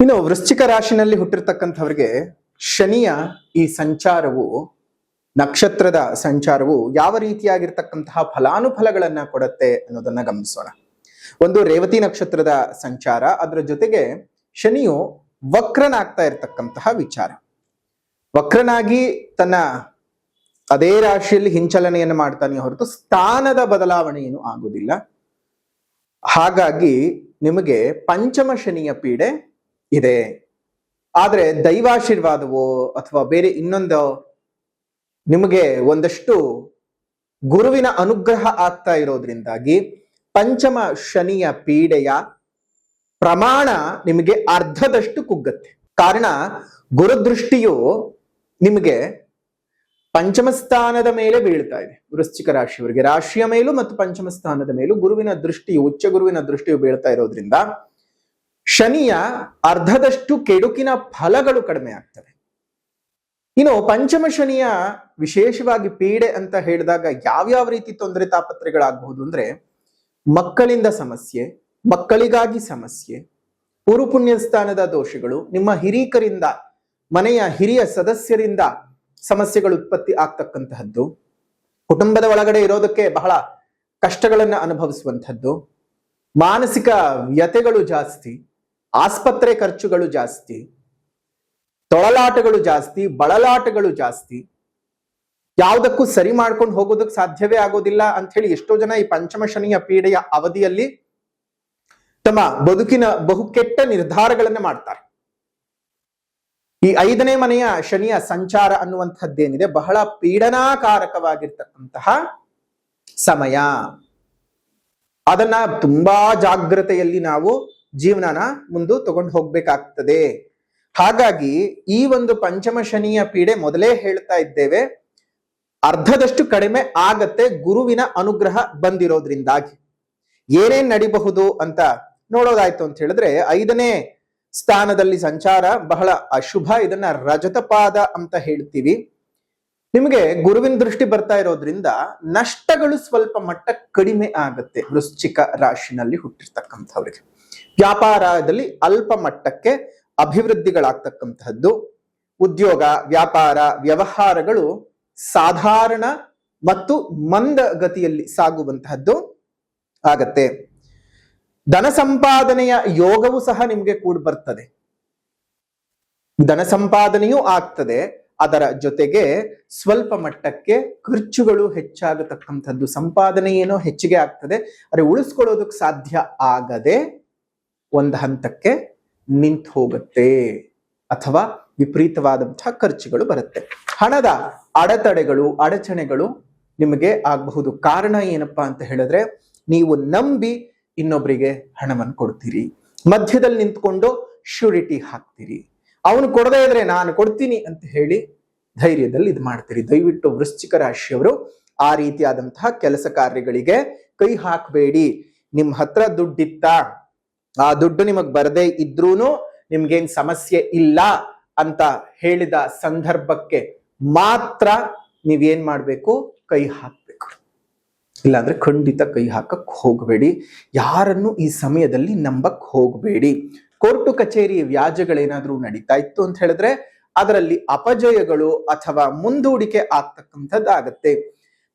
ಇನ್ನು ವೃಶ್ಚಿಕ ರಾಶಿನಲ್ಲಿ ಹುಟ್ಟಿರ್ತಕ್ಕಂಥವ್ರಿಗೆ ಶನಿಯ ಈ ಸಂಚಾರವು, ನಕ್ಷತ್ರದ ಸಂಚಾರವು ಯಾವ ರೀತಿಯಾಗಿರ್ತಕ್ಕಂತಹ ಫಲಾನುಫಲಗಳನ್ನ ಕೊಡುತ್ತೆ ಅನ್ನೋದನ್ನ ಗಮನಿಸೋಣ. ಒಂದು ರೇವತಿ ನಕ್ಷತ್ರದ ಸಂಚಾರ, ಅದರ ಜೊತೆಗೆ ಶನಿಯು ವಕ್ರನಾಗ್ತಾ ಇರತಕ್ಕಂತಹ ವಿಚಾರ. ವಕ್ರನಾಗಿ ತನ್ನ ಅದೇ ರಾಶಿಯಲ್ಲಿ ಹಿಂಚಲನೆಯನ್ನು ಮಾಡ್ತಾನೆ ಹೊರತು ಸ್ಥಾನದ ಬದಲಾವಣೆ ಏನು ಆಗುವುದಿಲ್ಲ. ಹಾಗಾಗಿ ನಿಮಗೆ ಪಂಚಮ ಶನಿಯ ಪೀಡೆ ಇದೆ. ಆದ್ರೆ ದೈವಾಶೀರ್ವಾದವೋ ಅಥವಾ ಬೇರೆ ಇನ್ನೊಂದು ನಿಮಗೆ ಒಂದಷ್ಟು ಗುರುವಿನ ಅನುಗ್ರಹ ಆಗ್ತಾ ಇರೋದ್ರಿಂದಾಗಿ ಪಂಚಮ ಶನಿಯ ಪೀಡೆಯ ಪ್ರಮಾಣ ನಿಮಗೆ ಅರ್ಧದಷ್ಟು ಕುಗ್ಗತ್ತೆ. ಕಾರಣ, ಗುರುದೃಷ್ಟಿಯು ನಿಮಗೆ ಪಂಚಮ ಸ್ಥಾನದ ಮೇಲೆ ಬೀಳ್ತಾ ಇದೆ. ವೃಶ್ಚಿಕ ರಾಶಿಯವರಿಗೆ ರಾಶಿಯ ಮೇಲೂ ಮತ್ತು ಪಂಚಮ ಸ್ಥಾನದ ಮೇಲೂ ಗುರುವಿನ ದೃಷ್ಟಿಯು, ಉಚ್ಚ ಗುರುವಿನ ದೃಷ್ಟಿಯು ಬೀಳ್ತಾ ಇರೋದ್ರಿಂದ ಶನಿಯ ಅರ್ಧದಷ್ಟು ಕೆಡುಕಿನ ಫಲಗಳು ಕಡಿಮೆ ಆಗ್ತವೆ. ಇನ್ನು ಪಂಚಮ ಶನಿಯ ವಿಶೇಷವಾಗಿ ಪೀಡೆ ಅಂತ ಹೇಳಿದಾಗ ಯಾವ್ಯಾವ ರೀತಿ ತೊಂದರೆ ತಾಪತ್ರೆಗಳಾಗಬಹುದು ಅಂದ್ರೆ, ಮಕ್ಕಳಿಂದ ಸಮಸ್ಯೆ, ಮಕ್ಕಳಿಗಾಗಿ ಸಮಸ್ಯೆ, ಪುರುಪುಣ್ಯ ಸ್ಥಾನದ ದೋಷಗಳು, ನಿಮ್ಮ ಹಿರೀಕರಿಂದ, ಮನೆಯ ಹಿರಿಯ ಸದಸ್ಯರಿಂದ ಸಮಸ್ಯೆಗಳು ಉತ್ಪತ್ತಿ ಆಗ್ತಕ್ಕಂತಹದ್ದು, ಕುಟುಂಬದ ಒಳಗಡೆ ಇರೋದಕ್ಕೆ ಬಹಳ ಕಷ್ಟಗಳನ್ನ ಅನುಭವಿಸುವಂಥದ್ದು, ಮಾನಸಿಕ ವ್ಯತೆಗಳು ಜಾಸ್ತಿ, ಆಸ್ಪತ್ರೆ ಖರ್ಚುಗಳು ಜಾಸ್ತಿ, ತೊಳಲಾಟಗಳು ಜಾಸ್ತಿ, ಬಳಲಾಟಗಳು ಜಾಸ್ತಿ, ಯಾವುದಕ್ಕೂ ಸರಿ ಮಾಡ್ಕೊಂಡು ಹೋಗೋದಕ್ಕೆ ಸಾಧ್ಯವೇ ಆಗೋದಿಲ್ಲ ಅಂತ ಹೇಳಿ ಎಷ್ಟೋ ಜನ ಈ ಪಂಚಮ ಶನಿಯ ಪೀಡೆಯ ಅವಧಿಯಲ್ಲಿ ತಮ್ಮ ಬದುಕಿನ ಬಹುಕೆಟ್ಟ ನಿರ್ಧಾರಗಳನ್ನ ಮಾಡ್ತಾರೆ. ಈ 5ನೇ ಮನೆಯ ಶನಿಯ ಸಂಚಾರ ಅನ್ನುವಂಥದ್ದೇನಿದೆ, ಬಹಳ ಪೀಡನಾಕಾರಕವಾಗಿರ್ತಕ್ಕಂತಹ ಸಮಯ. ಅದನ್ನ ತುಂಬಾ ಜಾಗ್ರತೆಯಲ್ಲಿ ನಾವು ಜೀವನನ ಮುಂದೆ ತಗೊಂಡು ಹೋಗ್ಬೇಕಾಗ್ತದೆ. ಹಾಗಾಗಿ ಈ ಒಂದು ಪಂಚಮ ಶನಿಯ ಪೀಡೆ ಮೊದಲೇ ಹೇಳ್ತಾ ಇದ್ದೇವೆ, ಅರ್ಧದಷ್ಟು ಕಡಿಮೆ ಆಗತ್ತೆ ಗುರುವಿನ ಅನುಗ್ರಹ ಬಂದಿರೋದ್ರಿಂದಾಗಿ. ಏನೇನ್ ನಡಿಬಹುದು ಅಂತ ನೋಡೋದಾಯ್ತು ಅಂತ ಹೇಳಿದ್ರೆ, 5ನೇ ಸ್ಥಾನದಲ್ಲಿ ಸಂಚಾರ ಬಹಳ ಅಶುಭ. ಇದನ್ನ ರಜತಪಾದ ಅಂತ ಹೇಳ್ತೀವಿ. ನಿಮಗೆ ಗುರುವಿನ ದೃಷ್ಟಿ ಬರ್ತಾ ಇರೋದ್ರಿಂದ ನಷ್ಟಗಳು ಸ್ವಲ್ಪ ಮಟ್ಟ ಕಡಿಮೆ ಆಗತ್ತೆ ವೃಶ್ಚಿಕ ರಾಶಿನಲ್ಲಿ ಹುಟ್ಟಿರ್ತಕ್ಕಂಥವ್ರಿಗೆ. ವ್ಯಾಪಾರದಲ್ಲಿ ಅಲ್ಪ ಮಟ್ಟಕ್ಕೆ ಅಭಿವೃದ್ಧಿಗಳಾಗ್ತಕ್ಕಂತಹದ್ದು, ಉದ್ಯೋಗ, ವ್ಯಾಪಾರ, ವ್ಯವಹಾರಗಳು ಸಾಧಾರಣ ಮತ್ತು ಮಂದ ಗತಿಯಲ್ಲಿ ಸಾಗುವಂತಹದ್ದು ಆಗತ್ತೆ. ಧನ ಸಂಪಾದನೆಯ ಯೋಗವು ಸಹ ನಿಮಗೆ ಕೂಡ ಬರ್ತದೆ. ಧನ ಸಂಪಾದನೆಯೂ ಆಗ್ತದೆ, ಅದರ ಜೊತೆಗೆ ಸ್ವಲ್ಪ ಮಟ್ಟಕ್ಕೆ ಖರ್ಚುಗಳು ಹೆಚ್ಚಾಗತಕ್ಕಂಥದ್ದು. ಸಂಪಾದನೆ ಏನೋ ಹೆಚ್ಚಿಗೆ ಆಗ್ತದೆ, ಆದರೆ ಉಳಿಸ್ಕೊಳ್ಳೋದಕ್ಕೆ ಸಾಧ್ಯ ಆಗದೆ ಒಂದು ಹಂತಕ್ಕೆ ನಿಂತು ಹೋಗುತ್ತೆ ಅಥವಾ ವಿಪರೀತವಾದಂತಹ ಖರ್ಚುಗಳು ಬರುತ್ತೆ. ಹಣದ ಅಡೆತಡೆಗಳು, ಅಡಚಣೆಗಳು ನಿಮಗೆ ಆಗಬಹುದು. ಕಾರಣ ಏನಪ್ಪಾ ಅಂತ ಹೇಳಿದ್ರೆ, ನೀವು ನಂಬಿ ಇನ್ನೊಬ್ಬರಿಗೆ ಹಣವನ್ನು ಕೊಡ್ತೀರಿ, ಮಧ್ಯದಲ್ಲಿ ನಿಂತ್ಕೊಂಡು ಶ್ಯೂರಿಟಿ ಹಾಕ್ತೀರಿ. ಅವನು ಕೊಡದೇ ಇದ್ರೆ ನಾನು ಕೊಡ್ತೀನಿ ಅಂತ ಹೇಳಿ ಧೈರ್ಯದಲ್ಲಿ ಇದು ಮಾಡ್ತೀರಿ. ದಯವಿಟ್ಟು ವೃಶ್ಚಿಕ ರಾಶಿಯವರು ಆ ರೀತಿಯಾದಂತಹ ಕೆಲಸ ಕಾರ್ಯಗಳಿಗೆ ಕೈ ಹಾಕಬೇಡಿ. ನಿಮ್ ಹತ್ರ ದುಡ್ಡಿತ್ತ, ಆ ದುಡ್ಡು ನಿಮಗ್ ಬರದೇ ಇದ್ರೂನು ನಿಮ್ಗೇನ್ ಸಮಸ್ಯೆ ಇಲ್ಲ ಅಂತ ಹೇಳಿದ ಸಂದರ್ಭಕ್ಕೆ ಮಾತ್ರ ನೀವೇನ್ ಮಾಡ್ಬೇಕು, ಕೈ ಹಾಕ್ಬೇಕು. ಇಲ್ಲಾಂದ್ರೆ ಖಂಡಿತ ಕೈ ಹಾಕಕ್ ಹೋಗಬೇಡಿ. ಯಾರನ್ನು ಈ ಸಮಯದಲ್ಲಿ ನಂಬಕ್ ಹೋಗಬೇಡಿ. ಕೋರ್ಟು ಕಚೇರಿ ವ್ಯಾಜ್ಯಗಳೇನಾದ್ರೂ ನಡೀತಾ ಇತ್ತು ಅಂತ ಹೇಳಿದ್ರೆ ಅದರಲ್ಲಿ ಅಪಜಯಗಳು ಅಥವಾ ಮುಂದೂಡಿಕೆ ಆಗ್ತಕ್ಕಂಥದ್ದಾಗತ್ತೆ.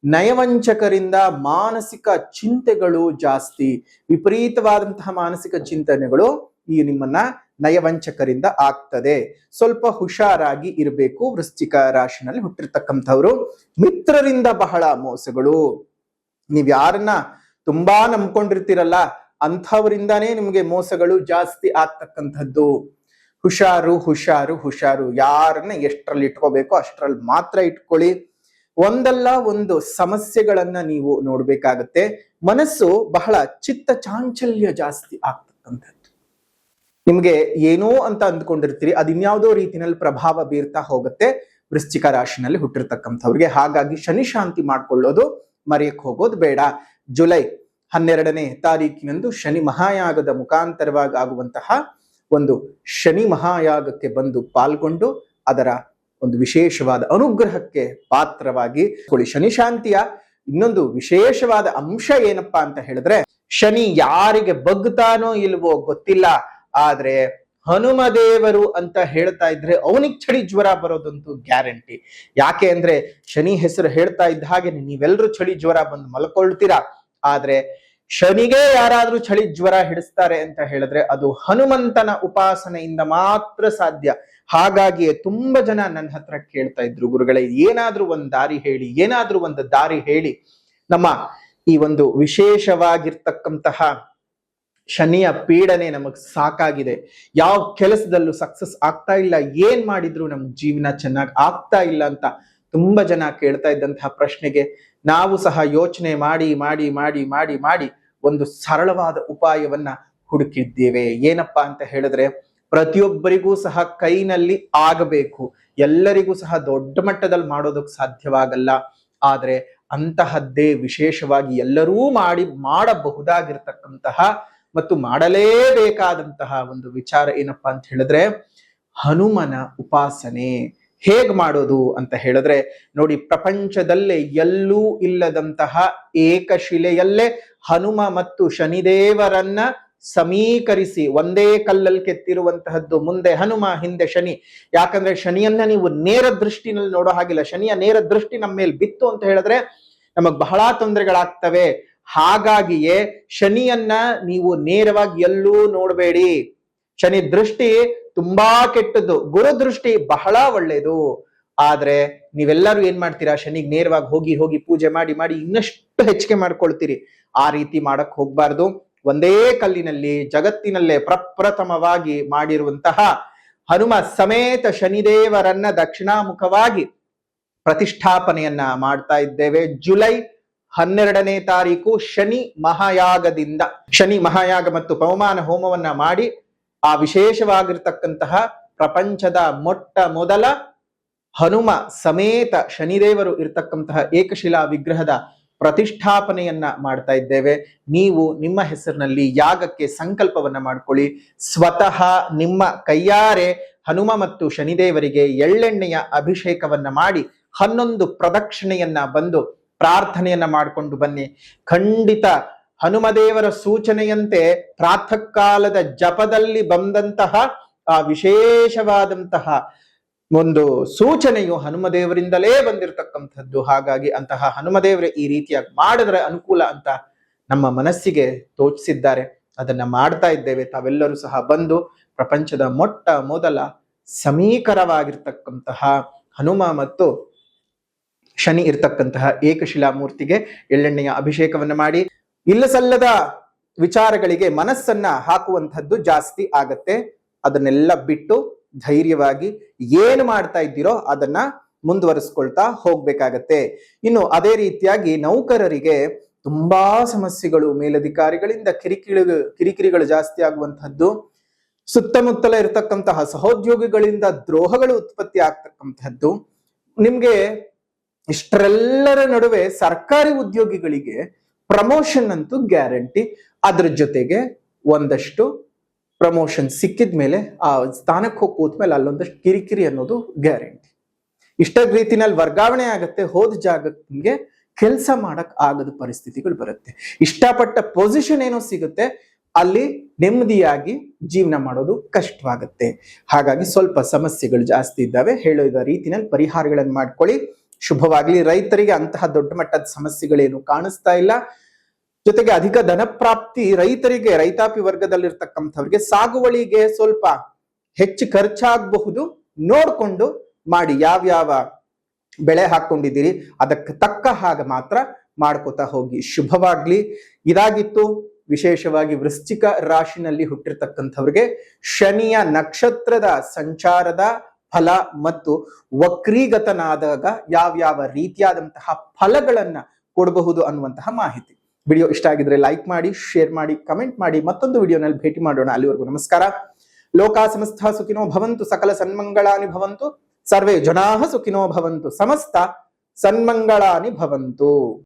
ನಯವಂಚಕರಿಂದ ಮಾನಸಿಕ ಚಿಂತೆಗಳು ಜಾಸ್ತಿ, ವಿಪರೀತವಾದಂತಹ ಮಾನಸಿಕ ಚಿಂತನೆಗಳು ಈ ನಿಮ್ಮನ್ನ ನಯವಂಚಕರಿಂದ ಆಗ್ತದೆ. ಸ್ವಲ್ಪ ಹುಷಾರಾಗಿ ಇರಬೇಕು ವೃಶ್ಚಿಕ ರಾಶಿನಲ್ಲಿ ಹುಟ್ಟಿರ್ತಕ್ಕಂಥವ್ರು. ಮಿತ್ರರಿಂದ ಬಹಳ ಮೋಸಗಳು. ನೀವ್ ಯಾರನ್ನ ತುಂಬಾ ನಂಬ್ಕೊಂಡಿರ್ತೀರಲ್ಲ ಅಂಥವರಿಂದಾನೇ ನಿಮ್ಗೆ ಮೋಸಗಳು ಜಾಸ್ತಿ ಆಗ್ತಕ್ಕಂಥದ್ದು. ಹುಷಾರು ಹುಷಾರು ಹುಷಾರು. ಯಾರನ್ನ ಎಷ್ಟರಲ್ಲಿ ಇಟ್ಕೋಬೇಕು ಅಷ್ಟರಲ್ಲಿ ಮಾತ್ರ ಇಟ್ಕೊಳ್ಳಿ. ಒಂದಲ್ಲ ಒಂದು ಸಮಸ್ಯೆಗಳನ್ನ ನೀವು ನೋಡ್ಬೇಕಾಗತ್ತೆ. ಮನಸ್ಸು ಬಹಳ ಚಿತ್ತ ಚಾಂಚಲ್ಯ ಜಾಸ್ತಿ ಆಗ್ತಕ್ಕಂಥದ್ದು. ನಿಮ್ಗೆ ಏನೋ ಅಂತ ಅಂದ್ಕೊಂಡಿರ್ತೀರಿ, ಅದಿನ್ಯಾವುದೋ ರೀತಿಯಲ್ಲಿ ಪ್ರಭಾವ ಬೀರ್ತಾ ಹೋಗುತ್ತೆ ವೃಶ್ಚಿಕ ರಾಶಿನಲ್ಲಿ ಹುಟ್ಟಿರ್ತಕ್ಕಂಥವ್ರಿಗೆ. ಹಾಗಾಗಿ ಶನಿ ಶಾಂತಿ ಮಾಡ್ಕೊಳ್ಳೋದು ಮರೆಯಕ್ ಹೋಗೋದು ಬೇಡ. ಜುಲೈ 12ನೇ ತಾರೀಕಿನಂದು ಶನಿ ಮಹಾಯಾಗದ ಮುಖಾಂತರವಾಗಿ ಆಗುವಂತಹ ಒಂದು ಶನಿ ಮಹಾಯಾಗಕ್ಕೆ ಬಂದು ಪಾಲ್ಗೊಂಡು ಅದರ ಒಂದು ವಿಶೇಷವಾದ ಅನುಗ್ರಹಕ್ಕೆ ಪಾತ್ರವಾಗಿ ಶನಿ ಶಾಂತಿಯ ಇನ್ನೊಂದು ವಿಶೇಷವಾದ ಅಂಶ ಏನಪ್ಪಾ ಅಂತ ಹೇಳಿದ್ರೆ, ಶನಿ ಯಾರಿಗೆ ಬಗ್ತಾನೋ ಇಲ್ವೋ ಗೊತ್ತಿಲ್ಲ, ಆದ್ರೆ ಹನುಮದೇವರು ಅಂತ ಹೇಳ್ತಾ ಇದ್ರೆ ಅವನಿಗೆ ಚಳಿ ಜ್ವರ ಬರೋದಂತೂ ಗ್ಯಾರಂಟಿ. ಯಾಕೆ ಅಂದ್ರೆ ಶನಿ ಹೆಸರು ಹೇಳ್ತಾ ಇದ್ದ ಹಾಗೆ ನೀವೆಲ್ಲರೂ ಚಳಿ ಜ್ವರ ಬಂದು ಮಲ್ಕೊಳ್ತೀರಾ. ಆದ್ರೆ ಶನಿಗೆ ಯಾರಾದ್ರೂ ಚಳಿ ಜ್ವರ ಹಿಡಿಸ್ತಾರೆ ಅಂತ ಹೇಳಿದ್ರೆ ಅದು ಹನುಮಂತನ ಉಪಾಸನೆಯಿಂದ ಮಾತ್ರ ಸಾಧ್ಯ. ಹಾಗಾಗಿಯೇ ತುಂಬಾ ಜನ ನನ್ನ ಹತ್ರ ಕೇಳ್ತಾ ಇದ್ರು, ಗುರುಗಳೇ ಏನಾದ್ರೂ ಒಂದು ದಾರಿ ಹೇಳಿ ನಮ್ಮ ಈ ಒಂದು ವಿಶೇಷವಾಗಿರ್ತಕ್ಕಂತಹ ಶನಿಯ ಪೀಡನೆ ನಮಗ್ ಸಾಕಾಗಿದೆ, ಯಾವ ಕೆಲಸದಲ್ಲೂ ಸಕ್ಸಸ್ ಆಗ್ತಾ ಇಲ್ಲ, ಏನ್ ಮಾಡಿದ್ರು ನಮ್ ಜೀವನ ಚೆನ್ನಾಗಿ ಆಗ್ತಾ ಇಲ್ಲ ಅಂತ ತುಂಬಾ ಜನ ಕೇಳ್ತಾ ಇದ್ದಂತಹ ಪ್ರಶ್ನೆಗೆ ನಾವು ಸಹ ಯೋಚನೆ ಮಾಡಿ ಒಂದು ಸರಳವಾದ ಉಪಾಯವನ್ನ ಹುಡುಕಿದ್ದೇವೆ. ಏನಪ್ಪಾ ಅಂತ ಹೇಳಿದ್ರೆ, ಪ್ರತಿಯೊಬ್ಬರಿಗೂ ಸಹ ಕೈನಲ್ಲಿ ಆಗಬೇಕು, ಎಲ್ಲರಿಗೂ ಸಹ ದೊಡ್ಡ ಮಟ್ಟದಲ್ಲಿ ಮಾಡೋದಕ್ಕೆ ಸಾಧ್ಯವಾಗಲ್ಲ. ಆದ್ರೆ ಅಂತಹದ್ದೇ ವಿಶೇಷವಾಗಿ ಎಲ್ಲರೂ ಮಾಡಬಹುದಾಗಿರ್ತಕ್ಕಂತಹ ಮತ್ತು ಮಾಡಲೇಬೇಕಾದಂತಹ ಒಂದು ವಿಚಾರ ಏನಪ್ಪಾ ಅಂತ ಹೇಳಿದ್ರೆ ಹನುಮನ ಉಪಾಸನೆ. ಹೇಗ್ ಮಾಡೋದು ಅಂತ ಹೇಳಿದ್ರೆ ನೋಡಿ, ಪ್ರಪಂಚದಲ್ಲೇ ಎಲ್ಲೂ ಇಲ್ಲದಂತಹ ಏಕಶಿಲೆಯಲ್ಲೇ ಹನುಮ ಮತ್ತು ಶನಿದೇವರನ್ನ ಸಮೀಕರಿಸಿ ಒಂದೇ ಕಲ್ಲಲ್ಲಿ ಕೆತ್ತಿರುವಂತಹದ್ದು. ಮುಂದೆ ಹನುಮ, ಹಿಂದೆ ಶನಿ. ಯಾಕಂದ್ರೆ ಶನಿಯನ್ನ ನೀವು ನೇರ ದೃಷ್ಟಿನಲ್ಲಿ ನೋಡೋ ಹಾಗಿಲ್ಲ. ಶನಿಯ ನೇರ ದೃಷ್ಟಿ ನಮ್ಮ ಮೇಲೆ ಬಿತ್ತು ಅಂತ ಹೇಳಿದ್ರೆ ನಮಗ್ ಬಹಳ ತೊಂದರೆಗಳಾಗ್ತವೆ. ಹಾಗಾಗಿಯೇ ಶನಿಯನ್ನ ನೀವು ನೇರವಾಗಿ ಎಲ್ಲೂ ನೋಡಬೇಡಿ. ಶನಿ ದೃಷ್ಟಿ ತುಂಬಾ ಕೆಟ್ಟದ್ದು, ಗುರು ದೃಷ್ಟಿ ಬಹಳ ಒಳ್ಳೇದು. ಆದ್ರೆ ನೀವೆಲ್ಲರೂ ಏನ್ ಮಾಡ್ತೀರಾ, ಶನಿಗೆ ನೇರವಾಗಿ ಹೋಗಿ ಪೂಜೆ ಮಾಡಿ ಇನ್ನಷ್ಟು ಹೆಚ್ಚಿಗೆ ಮಾಡ್ಕೊಳ್ತೀರಿ. ಆ ರೀತಿ ಮಾಡಕ್ ಹೋಗ್ಬಾರ್ದು. ಒಂದೇ ಕಲ್ಲಿನಲ್ಲಿ ಜಗತ್ತಿನಲ್ಲೇ ಪ್ರಪ್ರಥಮವಾಗಿ ಮಾಡಿರುವಂತಹ ಹನುಮ ಸಮೇತ ಶನಿದೇವರನ್ನ ದಕ್ಷಿಣಾಮುಖವಾಗಿ ಪ್ರತಿಷ್ಠಾಪನೆಯನ್ನ ಮಾಡ್ತಾ ಇದ್ದೇವೆ. ಜುಲೈ 12ನೇ ತಾರೀಕು ಶನಿ ಮಹಾಯಾಗ ಮತ್ತು ಪವಮಾನ ಹೋಮವನ್ನ ಮಾಡಿ ಆ ವಿಶೇಷವಾಗಿರ್ತಕ್ಕಂತಹ ಪ್ರಪಂಚದ ಮೊಟ್ಟ ಮೊದಲ ಹನುಮ ಸಮೇತ ಶನಿದೇವರು ಇರ್ತಕ್ಕಂತಹ ಏಕಶಿಲಾ ವಿಗ್ರಹದ ಪ್ರತಿಷ್ಠಾಪನೆಯನ್ನ ಮಾಡ್ತಾ ಇದ್ದೇವೆ. ನೀವು ನಿಮ್ಮ ಹೆಸರಿನಲ್ಲಿ ಯಾಗಕ್ಕೆ ಸಂಕಲ್ಪವನ್ನ ಮಾಡ್ಕೊಳ್ಳಿ. ಸ್ವತಃ ನಿಮ್ಮ ಕೈಯಾರೆ ಹನುಮ ಮತ್ತು ಶನಿದೇವರಿಗೆ ಎಳ್ಳೆಣ್ಣೆಯ ಅಭಿಷೇಕವನ್ನ ಮಾಡಿ 11 ಪ್ರದಕ್ಷಿಣೆಯನ್ನ ಬಂದು ಪ್ರಾರ್ಥನೆಯನ್ನ ಮಾಡಿಕೊಂಡು ಬನ್ನಿ. ಖಂಡಿತ ಹನುಮದೇವರ ಸೂಚನೆಯಂತೆ ಪ್ರಾತಃ ಕಾಲದ ಜಪದಲ್ಲಿ ಬಂದಂತಹ ಆ ವಿಶೇಷವಾದಂತಹ ಒಂದು ಸೂಚನೆಯು ಹನುಮದೇವರಿಂದಲೇ ಬಂದಿರತಕ್ಕಂಥದ್ದು. ಹಾಗಾಗಿ ಅಂತಹ ಹನುಮದೇವರೇ ಈ ರೀತಿಯಾಗಿ ಮಾಡಿದ್ರೆ ಅನುಕೂಲ ಅಂತ ನಮ್ಮ ಮನಸ್ಸಿಗೆ ತೋಚಿಸಿದ್ದಾರೆ. ಅದನ್ನ ಮಾಡ್ತಾ ಇದ್ದೇವೆ. ತಾವೆಲ್ಲರೂ ಸಹ ಬಂದು ಪ್ರಪಂಚದ ಮೊಟ್ಟ ಮೊದಲ ಸಮೀಕರವಾಗಿರ್ತಕ್ಕಂತಹ ಹನುಮ ಮತ್ತು ಶನಿ ಇರ್ತಕ್ಕಂತಹ ಏಕಶಿಲಾ ಮೂರ್ತಿಗೆ ಎಳ್ಳೆಣ್ಣೆಯ ಅಭಿಷೇಕವನ್ನ ಮಾಡಿ, ಇಲ್ಲ ಸಲ್ಲದ ವಿಚಾರಗಳಿಗೆ ಮನಸ್ಸನ್ನ ಹಾಕುವಂಥದ್ದು ಜಾಸ್ತಿ ಆಗತ್ತೆ. ಅದನ್ನೆಲ್ಲ ಬಿಟ್ಟು ಧೈರ್ಯವಾಗಿ ಏನು ಮಾಡ್ತಾ ಇದ್ದೀರೋ ಅದನ್ನ ಮುಂದುವರಿಸ್ಕೊಳ್ತಾ ಹೋಗ್ಬೇಕಾಗತ್ತೆ. ಇನ್ನು ಅದೇ ರೀತಿಯಾಗಿ ನೌಕರರಿಗೆ ತುಂಬಾ ಸಮಸ್ಯೆಗಳು, ಮೇಲಧಿಕಾರಿಗಳಿಂದ ಕಿರಿಕಿರಿಗಳು ಜಾಸ್ತಿ ಆಗುವಂತಹದ್ದು, ಸುತ್ತಮುತ್ತಲ ಇರತಕ್ಕಂತಹ ಸಹೋದ್ಯೋಗಿಗಳಿಂದ ದ್ರೋಹಗಳು ಉತ್ಪತ್ತಿ ಆಗ್ತಕ್ಕಂಥದ್ದು. ನಿಮ್ಗೆ ಇಷ್ಟರೆಲ್ಲರ ನಡುವೆ ಸರ್ಕಾರಿ ಉದ್ಯೋಗಿಗಳಿಗೆ ಪ್ರಮೋಷನ್ ಅಂತೂ ಗ್ಯಾರಂಟಿ. ಅದ್ರ ಜೊತೆಗೆ ಒಂದಷ್ಟು ಪ್ರಮೋಷನ್ ಸಿಕ್ಕಿದ ಮೇಲೆ ಆ ಸ್ಥಾನಕ್ಕೆ ಹೋಗಿ ಕೂತ್ಮೇಲೆ ಅಲ್ಲೊಂದಷ್ಟು ಕಿರಿಕಿರಿ ಅನ್ನೋದು ಗ್ಯಾರಂಟಿ. ಇಷ್ಟ ರೀತಿನಲ್ಲಿ ವರ್ಗಾವಣೆ ಆಗತ್ತೆ, ಹೋದ ಜಾಗಕ್ಕೆ ನಿಮ್ಗೆ ಕೆಲಸ ಮಾಡಕ್ ಆಗದ ಪರಿಸ್ಥಿತಿಗಳು ಬರುತ್ತೆ. ಇಷ್ಟಪಟ್ಟ ಪೊಸಿಷನ್ ಏನೋ ಸಿಗುತ್ತೆ, ಅಲ್ಲಿ ನೆಮ್ಮದಿಯಾಗಿ ಜೀವನ ಮಾಡೋದು ಕಷ್ಟವಾಗುತ್ತೆ. ಹಾಗಾಗಿ ಸ್ವಲ್ಪ ಸಮಸ್ಯೆಗಳು ಜಾಸ್ತಿ ಇದ್ದಾವೆ. ಹೇಳಿದ ರೀತಿನಲ್ಲಿ ಪರಿಹಾರಗಳನ್ನು ಮಾಡ್ಕೊಳ್ಳಿ. ಶುಭವಾಗ್ಲಿ. ರೈತರಿಗೆ ಅಂತಹ ದೊಡ್ಡ ಮಟ್ಟದ ಸಮಸ್ಯೆಗಳೇನು ಕಾಣಿಸ್ತಾ ಇಲ್ಲ. ಜೊತೆಗೆ ಅಧಿಕ ಧನ ಪ್ರಾಪ್ತಿ ರೈತರಿಗೆ, ರೈತಾಪಿ ವರ್ಗದಲ್ಲಿರ್ತಕ್ಕಂಥವ್ರಿಗೆ ಸಾಗುವಳಿಗೆ ಸ್ವಲ್ಪ ಹೆಚ್ಚು ಖರ್ಚಾಗಬಹುದು. ನೋಡ್ಕೊಂಡು ಮಾಡಿ. ಯಾವ್ಯಾವ ಬೆಳೆ ಹಾಕೊಂಡಿದ್ದೀರಿ ಅದಕ್ಕೆ ತಕ್ಕ ಹಾಗೆ ಮಾತ್ರ ಮಾಡ್ಕೋತಾ ಹೋಗಿ. ಶುಭವಾಗ್ಲಿ. ಇದಾಗಿತ್ತು ವಿಶೇಷವಾಗಿ ವೃಶ್ಚಿಕ ರಾಶಿನಲ್ಲಿ ಹುಟ್ಟಿರ್ತಕ್ಕಂಥವ್ರಿಗೆ ಶನಿಯ ನಕ್ಷತ್ರದ ಸಂಚಾರದ ಫಲ ಮತ್ತು ವಕ್ರೀಗತನಾದಾಗ ಯಾವ್ಯಾವ ರೀತಿಯಾದಂತಹ ಫಲಗಳನ್ನ ಕೊಡಬಹುದು ಅನ್ನುವಂತಹ ಮಾಹಿತಿ. ವಿಡಿಯೋ ಇಷ್ಟ ಆಗಿದ್ರೆ ಲೈಕ್ ಮಾಡಿ, ಶೇರ್ ಮಾಡಿ, ಕಮೆಂಟ್ ಮಾಡಿ. ಮತ್ತೊಂದು ವಿಡಿಯೋನಲ್ಲಿ ಭೇಟಿ ಮಾಡೋಣ. ಅಲ್ಲಿವರೆಗೂ ನಮಸ್ಕಾರ. ಲೋಕಾ ಸಮಸ್ತ ಸುಖಿನೋ ಭವಂತು, ಸಕಲ ಸನ್ಮಂಗಳಾನಿ ಭವಂತು, ಸರ್ವೇ ಜನಾಃ ಸುಖಿನೋ ಭವಂತು, ಸಮಸ್ತ ಸನ್ಮಂಗಳಾನಿ ಭವಂತು.